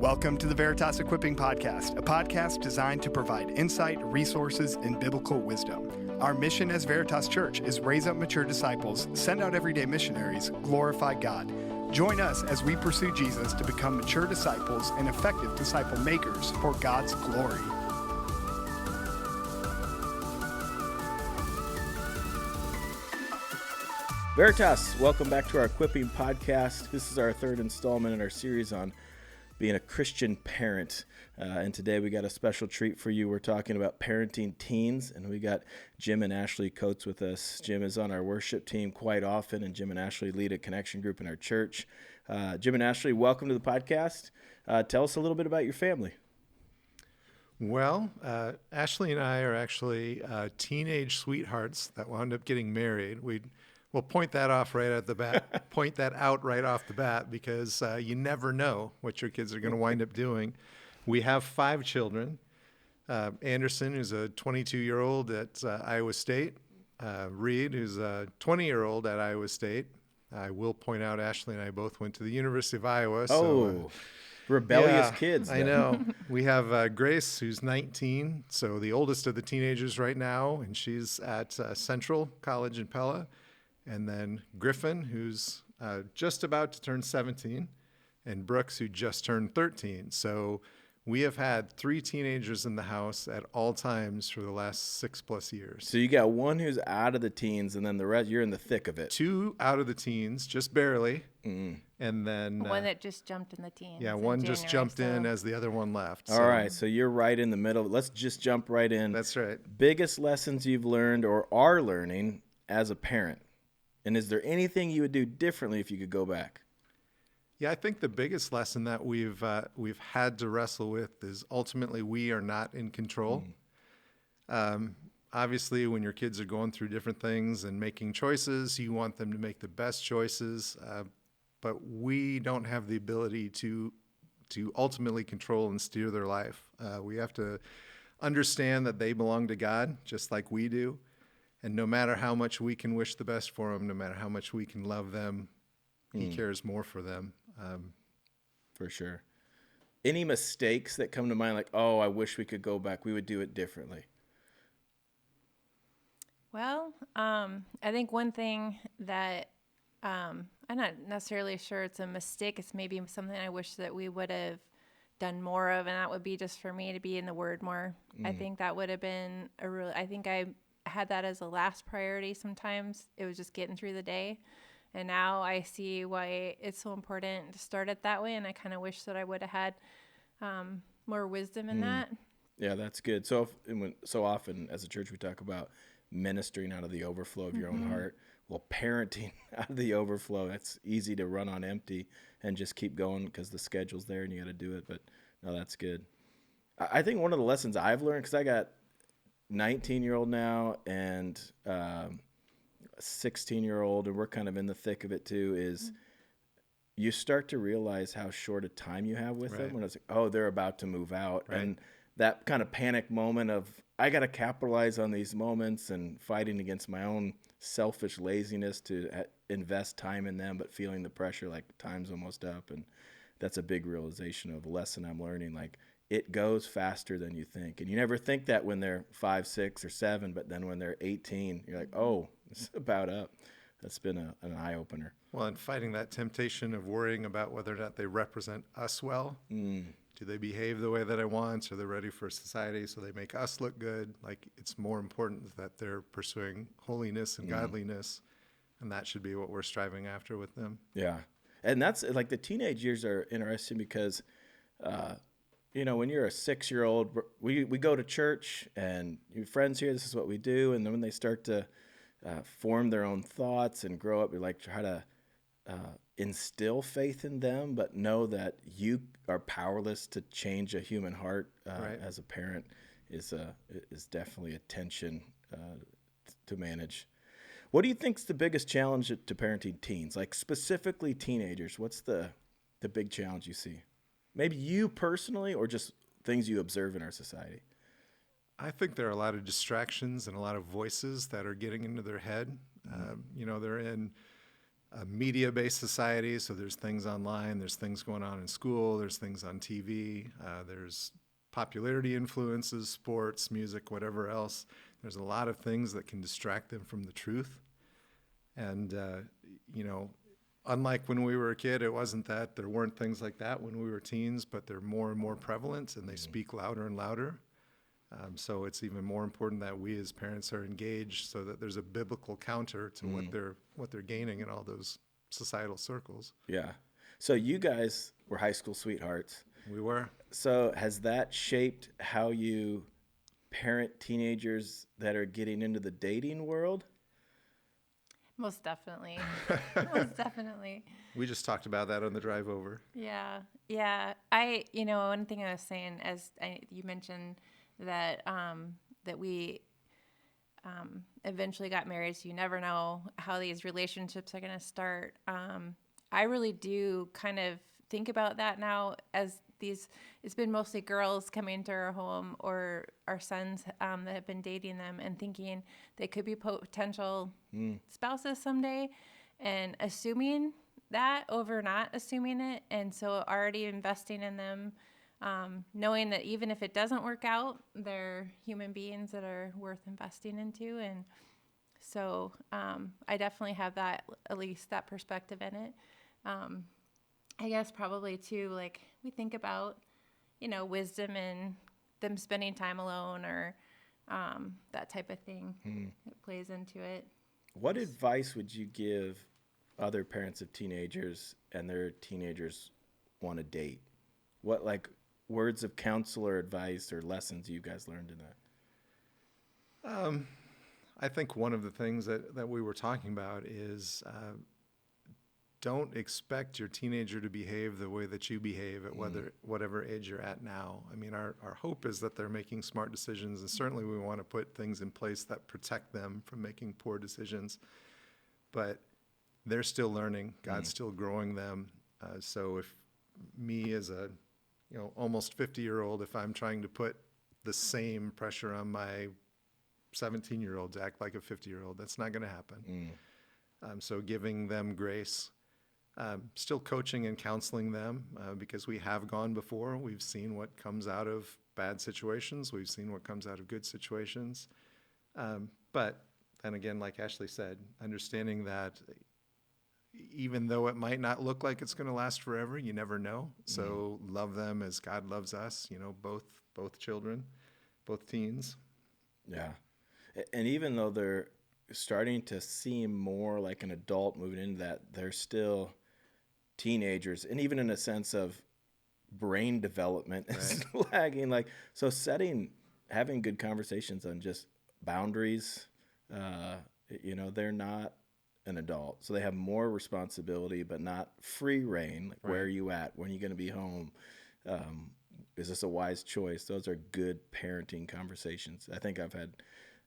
Welcome to the Veritas Equipping Podcast, a podcast designed to provide insight, resources, and biblical wisdom. Our mission as Veritas Church is raise up mature disciples, send out everyday missionaries, glorify God. Join us as we pursue Jesus to become mature disciples and effective disciple makers for God's glory. Veritas, welcome back to our Equipping Podcast. This is our third installment in our series on being a Christian parent. And today we got a special treat for you. We're talking about parenting teens, and we got Jim and Ashley Coates with us. Jim is on our worship team quite often, and Jim and Ashley lead a connection group in our church. Jim and Ashley, welcome to the podcast. Tell us a little bit about your family. Well, Ashley and I are actually teenage sweethearts that wound up getting married. We'll point that out right off the bat, because you never know what your kids are going to wind up doing. We have 5 children. Anderson, who's a 22-year-old at Iowa State. Reed, who's a 20-year-old at Iowa State. I will point out Ashley and I both went to the University of Iowa. Rebellious kids. I know. We have Grace, who's 19, so the oldest of the teenagers right now, and she's at Central College in Pella. And then Griffin, who's just about to turn 17, and Brooks, who just turned 13. So we have had 3 teenagers in the house at all times for the last 6+ years. So you got one who's out of the teens, and then the rest, you're in the thick of it. 2 out of the teens, just barely. Mm-hmm. And then one that just jumped in the teens. Yeah, one just jumped in as the other one left. All right, so you're right in the middle. Let's just jump right in. That's right. Biggest lessons you've learned or are learning as a parent. And is there anything you would do differently if you could go back? Yeah, I think the biggest lesson that we've had to wrestle with is ultimately we are not in control. Obviously, when your kids are going through different things and making choices, you want them to make the best choices, but we don't have the ability to ultimately control and steer their life. We have to understand that they belong to God, just like we do. And no matter how much we can wish the best for them, no matter how much we can love them, He cares more for them. For sure. Any mistakes that come to mind, like, oh, I wish we could go back, we would do it differently? Well, I think one thing that I'm not necessarily sure it's a mistake. It's maybe something I wish that we would have done more of, and that would be just for me to be in the Word more. I think that would have been I think I had that as a last priority sometimes. It was just getting through the day. And now I see why it's so important to start it that way. And I kind of wish that I would have had more wisdom in that. Yeah, that's good. So often as a church, we talk about ministering out of the overflow of your own heart. Well, parenting out of the overflow, that's easy to run on empty and just keep going because the schedule's there and you got to do it. But no, that's good. I think one of the lessons I've learned, because I got 19-year-old now and 16-year-old, and we're kind of in the thick of it too, is you start to realize how short a time you have with them when it's like, oh, they're about to move out. Right. And that kind of panic moment of, I got to capitalize on these moments and fighting against my own selfish laziness to invest time in them, but feeling the pressure like time's almost up. And that's a big realization of a lesson I'm learning. Like, it goes faster than you think. And you never think that when they're 5, 6, or 7, but then when they're 18, you're like, oh, it's about up. That's been an eye-opener. Well, and fighting that temptation of worrying about whether or not they represent us well. Do they behave the way that I want? Are they ready for society so they make us look good? Like, it's more important that they're pursuing holiness and godliness, and that should be what we're striving after with them. Yeah. And that's, like, the teenage years are interesting because when you're a 6-year-old, we go to church and your friends here, this is what we do. And then when they start to form their own thoughts and grow up, we like try to instill faith in them, but know that you are powerless to change a human heart as a parent is definitely a tension to manage. What do you think is the biggest challenge to parenting teens, like specifically teenagers? What's the big challenge you see? Maybe you personally, or just things you observe in our society? I think there are a lot of distractions and a lot of voices that are getting into their head. They're in a media-based society, so there's things online, there's things going on in school, there's things on TV, there's popularity influences, sports, music, whatever else. There's a lot of things that can distract them from the truth. And, unlike when we were a kid, it wasn't that there weren't things like that when we were teens, but they're more and more prevalent, and they speak louder and louder. So it's even more important that we as parents are engaged so that there's a biblical counter to what they're gaining in all those societal circles. Yeah. So you guys were high school sweethearts. We were. So has that shaped how you parent teenagers that are getting into the dating world? Most definitely. Most definitely. We just talked about that on the drive over. Yeah. One thing I was saying, you mentioned that that we eventually got married, so you never know how these relationships are going to start. I really do kind of think about that now, as it's been mostly girls coming to our home, or our sons that have been dating them and thinking they could be potential spouses someday, and assuming that over not assuming it. And so already investing in them, knowing that even if it doesn't work out, they're human beings that are worth investing into. And so I definitely have that, at least that perspective in it. I guess probably too, like, we think about, wisdom and them spending time alone, or that type of thing. It plays into it. What advice would you give other parents of teenagers and their teenagers want to date? What, like, words of counsel or advice or lessons you guys learned in that? I think one of the things that we were talking about is don't expect your teenager to behave the way that you behave at whatever age you're at now. I mean, our hope is that they're making smart decisions, and certainly we want to put things in place that protect them from making poor decisions. But they're still learning. God's still growing them. So if me as a almost 50-year-old, if I'm trying to put the same pressure on my 17-year-old to act like a 50-year-old, that's not going to happen. So giving them grace. Still coaching and counseling them because we have gone before. We've seen what comes out of bad situations. We've seen what comes out of good situations. But then again, like Ashley said, understanding that even though it might not look like it's going to last forever, you never know. So love them as God loves us, both children, both teens. Yeah. And even though they're starting to seem more like an adult moving into that, they're still teenagers, and even in a sense of brain development is lagging. Like, so having good conversations on just boundaries, they're not an adult, so they have more responsibility, but not free reign. Like, where are you at? When are you going to be home? Is this a wise choice? Those are good parenting conversations. I think I've had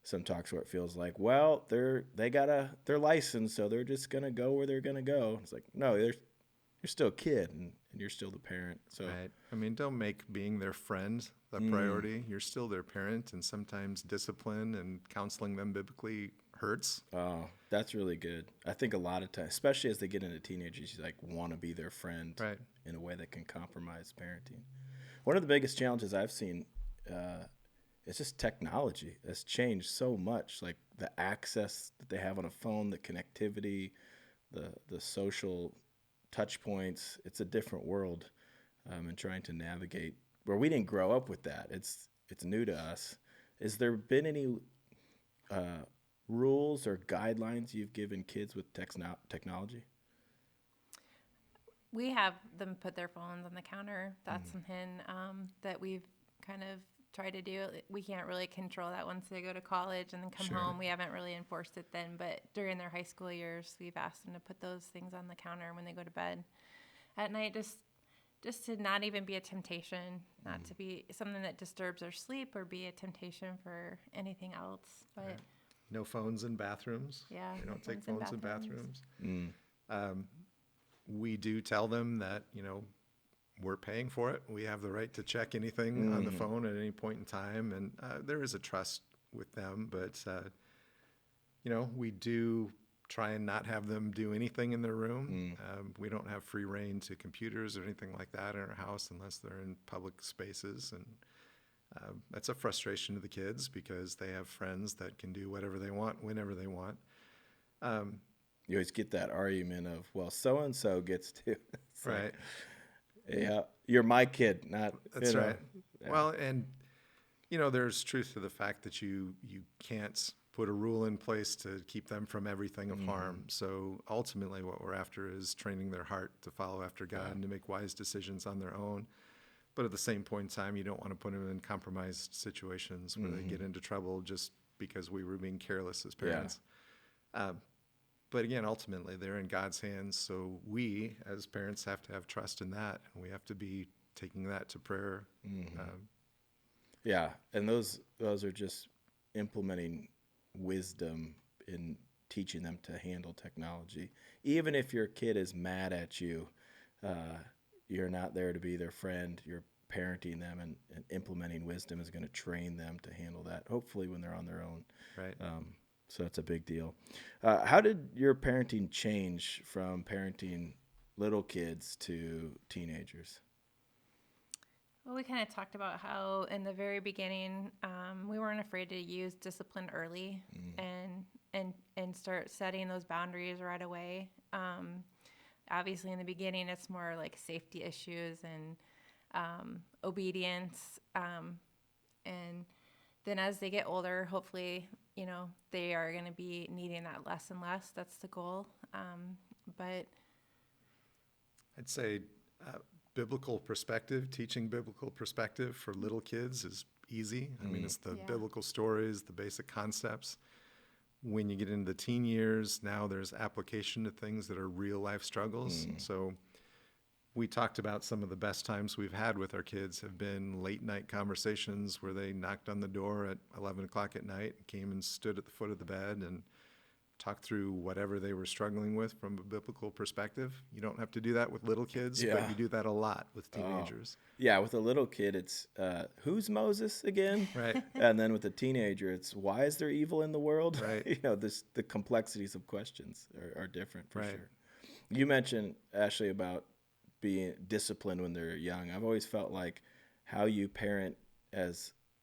some talks where it feels like, well, they're licensed, so they're just going to go where they're going to go. It's like, no, you're still a kid, and you're still the parent. So, right. I mean, don't make being their friend the priority. You're still their parent, and sometimes discipline and counseling them biblically hurts. Oh, that's really good. I think a lot of times, especially as they get into teenagers, you want to be their friend in a way that can compromise parenting. One of the biggest challenges I've seen is just technology. It's changed so much, like the access that they have on a phone, the connectivity, the social touch points. It's a different world, and trying to navigate where we didn't grow up with that. It's new to us. Has there been any rules or guidelines you've given kids with technology? We have them put their phones on the counter. That's something that we've kind of tried to do. We can't really control that once they go to college and then come home. We haven't really enforced it then, but during their high school years, we've asked them to put those things on the counter when they go to bed at night, just to not even be a temptation, not to be something that disturbs their sleep or be a temptation for anything else. But no phones in bathrooms. Yeah, they don't no take phones phones in in bathrooms. bathrooms. We do tell them that we're paying for it. We have the right to check anything on the phone at any point in time, and there is a trust with them. But we do try and not have them do anything in their room. We don't have free reign to computers or anything like that in our house unless they're in public spaces. And that's a frustration to the kids because they have friends that can do whatever they want, whenever they want. You always get that argument of, well, so-and-so gets to. It's like, Right. yeah, you're my kid, not. That's you know. right. Yeah. Well, and there's truth to the fact that you can't put a rule in place to keep them from everything of harm. So ultimately what we're after is training their heart to follow after God and to make wise decisions on their own. But at the same point in time, you don't want to put them in compromised situations where they get into trouble just because we were being careless as parents. But again, ultimately, they're in God's hands. So we, as parents, have to have trust in that. And we have to be taking that to prayer. Yeah, and those are just implementing wisdom in teaching them to handle technology. Even if your kid is mad at you, you're not there to be their friend. You're parenting them, and implementing wisdom is going to train them to handle that, hopefully when they're on their own. Right. So that's a big deal. How did your parenting change from parenting little kids to teenagers? Well, we kind of talked about how in the very beginning, we weren't afraid to use discipline early and start setting those boundaries right away. Obviously, in the beginning, it's more like safety issues and obedience. And then as they get older, hopefully, they are going to be needing that less and less. That's the goal. But I'd say biblical perspective, teaching biblical perspective for little kids is easy. I mean, it's the biblical stories, the basic concepts. When you get into the teen years, now there's application to things that are real life struggles. So we talked about some of the best times we've had with our kids have been late night conversations where they knocked on the door at 11 o'clock at night, came and stood at the foot of the bed and talked through whatever they were struggling with from a biblical perspective. You don't have to do that with little kids, but Yeah. you do that a lot with teenagers. Yeah, with a little kid, it's who's Moses again? Right. And then with a teenager, it's why is there evil in the world? Right. The complexities of questions are different for Right. sure. You mentioned, Ashley, about being disciplined when they're young. I've always felt like how you parent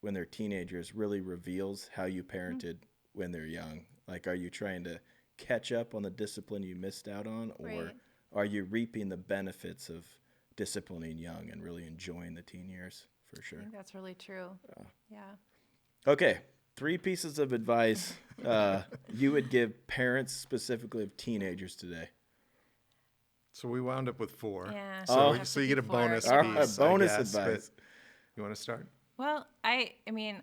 when they're teenagers really reveals how you parented when they're young. Like, are you trying to catch up on the discipline you missed out on, or Right. are you reaping the benefits of disciplining young and really enjoying the teen years for I sure? think that's really true. Yeah. Okay, 3 pieces of advice you would give parents specifically of teenagers today. So we wound up with 4. Yeah. So, Have so to you do get a 4 bonus if you piece. want. Bonus I guess, but advice. You want to start? Well, I mean,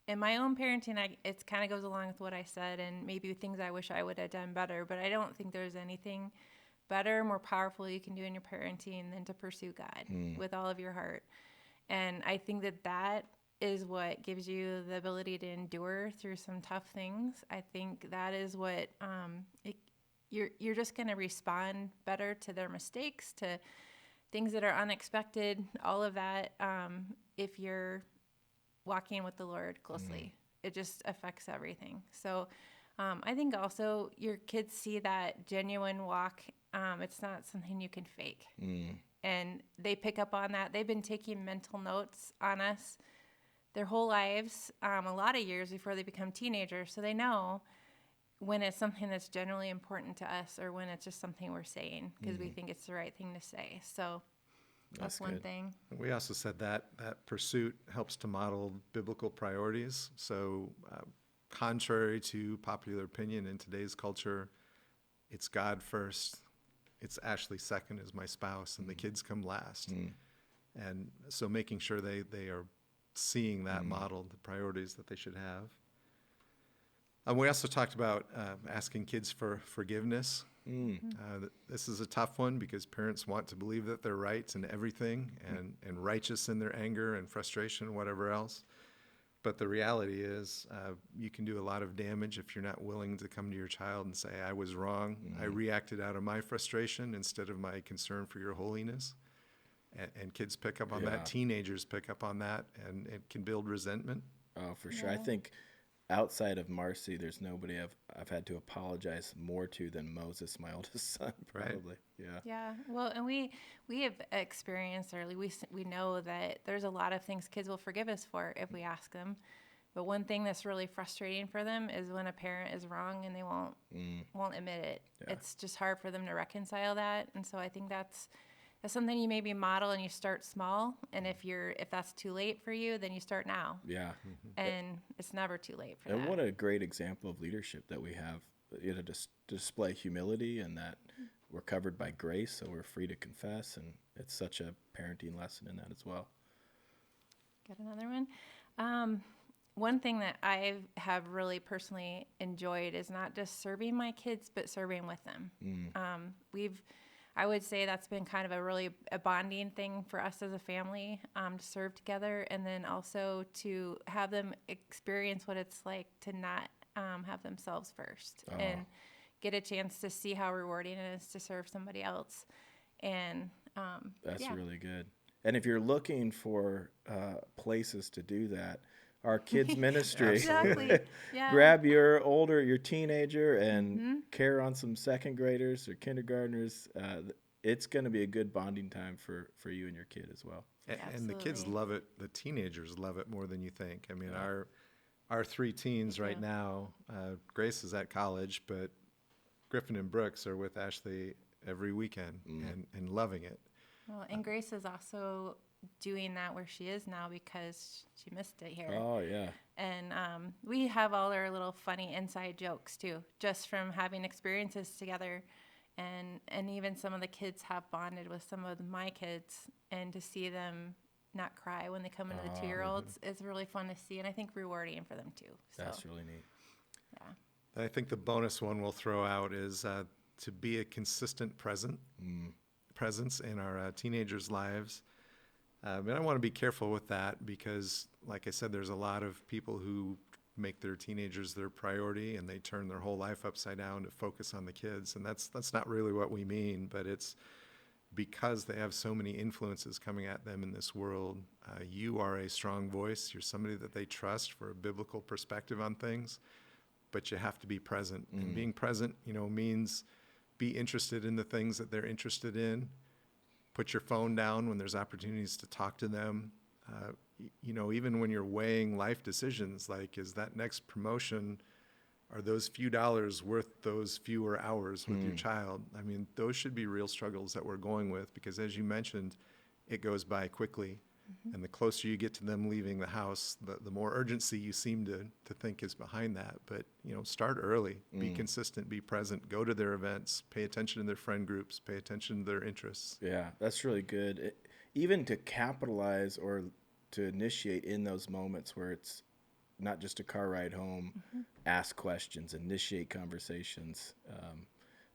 in my own parenting, it kind of goes along with what I said, and maybe things I wish I would have done better. But I don't think there's anything better, more powerful you can do in your parenting than to pursue God with all of your heart. And I think that is what gives you the ability to endure through some tough things. I think that is what you're just going to respond better to their mistakes, to things that are unexpected, all of that. If you're walking with the Lord closely, it just affects everything. So I think also your kids see that genuine walk. It's not something you can fake. And they pick up on that. They've been taking mental notes on us their whole lives, a lot of years before they become teenagers. So they know when it's something that's generally important to us or when it's just something we're saying because we think it's the right thing to say. So that's one good. thing. We also said that pursuit helps to model biblical priorities. So contrary to popular opinion in today's culture, it's God first. It's Ashley second as my spouse, and the kids come last. And so making sure they are seeing that model, the priorities that they should have. We also talked about asking kids for forgiveness. This is a tough one because parents want to believe that they're right in everything and righteous in their anger and frustration and whatever else. But the reality is you can do a lot of damage if you're not willing to come to your child and say, I was wrong. I reacted out of my frustration instead of my concern for your holiness. And kids pick up on that. Teenagers pick up on that, and it can build resentment. Oh, for sure. I think outside of Marcy, there's nobody I've had to apologize more to than Moses, my oldest son, probably. Yeah. Yeah. Well, and we have experienced early. We know that there's a lot of things kids will forgive us for if we ask them. But one thing that's really frustrating for them is when a parent is wrong and they won't admit it. Yeah. It's just hard for them to reconcile that. And so I think that's something you maybe model, and you start small. And if that's too late for you, then you start now. Yeah. And it's never too late for And that. what a great example of leadership that we have, to display humility, and that we're covered by grace, so we're free to confess. And it's such a parenting lesson in that as well. Got another one? One thing that I have really personally enjoyed is not just serving my kids, but serving with them. I would say that's been kind of a bonding thing for us as a family, to serve together, and then also to have them experience what it's like to not have themselves first, and get a chance to see how rewarding it is to serve somebody else. And That's yeah. really good. And if you're looking for places to do that, our kids ministry, Exactly. Yeah. grab your teenager and care on some second graders or kindergartners. It's going to be a good bonding time for you and your kid as well. And the kids Absolutely. love it. The teenagers love it more than you think. I mean, our 3 teens right now, Grace is at college, but Griffin and Brooks are with Ashley every weekend and loving it. Well, and Grace is also doing that where she is now because she missed it here. Oh, yeah. And we have all our little funny inside jokes too, just from having experiences together. And even some of the kids have bonded with some of my kids, and to see them not cry when they come into the 2-year-olds is really fun to see, and I think rewarding for them too. So, That's really neat. yeah. I think the bonus one we'll throw out is to be a consistent presence in our teenagers' lives. And I want to be careful with that because, like I said, there's a lot of people who make their teenagers their priority, and they turn their whole life upside down to focus on the kids. And that's not really what we mean, but it's because they have so many influences coming at them in this world. You are a strong voice. You're somebody that they trust for a biblical perspective on things, but you have to be present. And being present, means be interested in the things that they're interested in. Put your phone down when there's opportunities to talk to them. Even when you're weighing life decisions, like, is that next promotion, are those few dollars worth those fewer hours with your child? I mean, those should be real struggles that we're going with, because as you mentioned, it goes by quickly. And the closer you get to them leaving the house, the more urgency you seem to think is behind that. But, start early, be consistent, be present, go to their events, pay attention to their friend groups, pay attention to their interests. Yeah, that's really good. Even to capitalize or to initiate in those moments where it's not just a car ride home, ask questions, initiate conversations,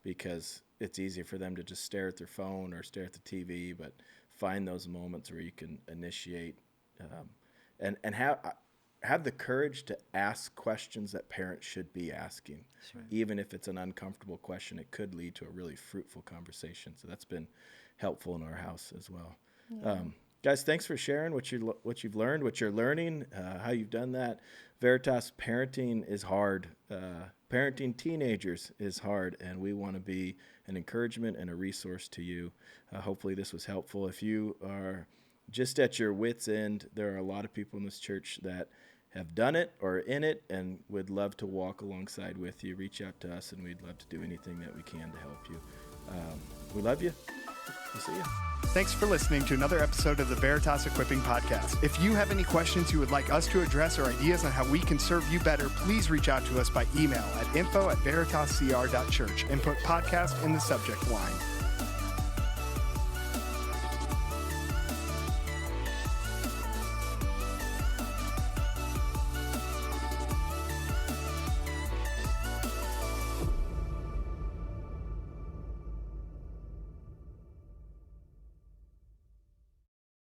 because it's easy for them to just stare at their phone or stare at the TV, but find those moments where you can initiate and have the courage to ask questions that parents should be asking. Sure. Even if it's an uncomfortable question, it could lead to a really fruitful conversation. So that's been helpful in our house as well. Yeah. Guys, thanks for sharing what you've learned, what you're learning, how you've done that. Veritas, parenting is hard. Parenting teenagers is hard, and we want to be an encouragement and a resource to you. Hopefully this was helpful. If you are just at your wit's end, there are a lot of people in this church that have done it or are in it and would love to walk alongside with you. Reach out to us, and we'd love to do anything that we can to help you. We love you. We'll see you. Thanks for listening to another episode of the Veritas Equipping Podcast. If you have any questions you would like us to address or ideas on how we can serve you better, please reach out to us by email at info@veritascr.church and put podcast in the subject line.